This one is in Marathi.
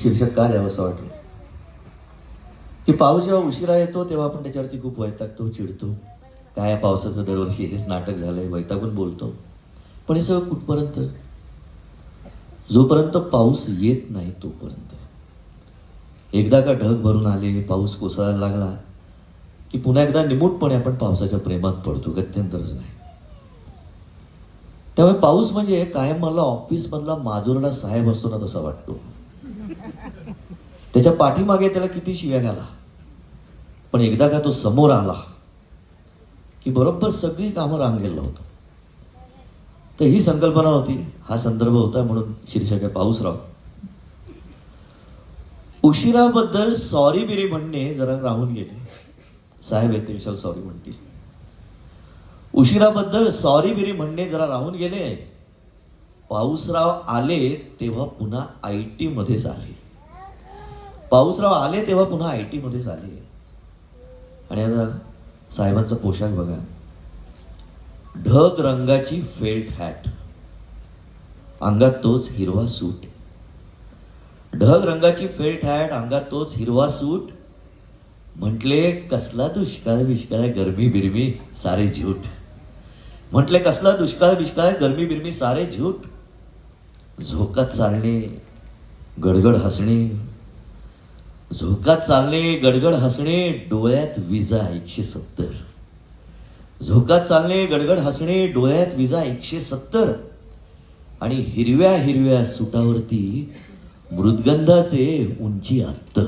शीर्षक का द्यावं असं वाटलं की पाऊस जेव्हा उशिरा येतो तेव्हा आपण त्याच्यावरती खूप वैतागतो, चिडतो. काय पावसाचं दरवर्षी हेच नाटक झालंय, वैतागून बोलतो. पण हे सगळं कुठपर्यंत? जोपर्यंत पाऊस येत नाही तोपर्यंत. एकदा का ढग भरून आले, पाऊस कोसळायला लागला की पुन्हा एकदा निमूटपणे आपण पावसाच्या प्रेमात पडतो, गत्यंतरच नाही. त्यामुळे पाऊस म्हणजे कायम मला ऑफिसमधला माजुरडा साहेब असतो ना तसा वाटतो. त्याच्या पाठीमागे त्याला किती शिव्या घाला, पण एकदा का तो समोर आला की बरोबर सगळी कामं रांगेल होतं. तर ही संकल्पना होती, हा संदर्भ होता, म्हणून शीर्षक आहे पाऊसराव. उशिराबद्दल सॉरी बिरी म्हणणे जरा राहून गेले. साहेब येते विशाल सॉरी म्हणतील. उशिराबद्दल सॉरी बिरी म्हणणे जरा राहून गेले. पाऊसराव आले तेव्हा पुन्हा IT मध्येच आले. पाऊसराव आले तेव्हा पुन्हा IT मध्येच आले. आणि आता साहेबांचा पोशाख बघा. ढग रंगाची फेल्ट हॅट, अंगात तोच हिरवा सूट. ढग रंगाची फेल्ट हॅट, अंगात तोच हिरवा सूट. म्हटले कसला दुष्काळ बिष्काळ, गरमी बिरमी सारे झूट. म्हटले कसला दुष्काळ बिष्काळ, गरमी बिरमी सारे झूट. झोकात चालणे, गडगड हसणे. झोकात चालणे, गडगड हसणे, डोळ्यात विजा 170. झोकात चालणे, गडगड हसणे, डोळ्यात विजा 170. आणि हिरव्या हिरव्या सुटावरती मृदगंधाचे उंची 70.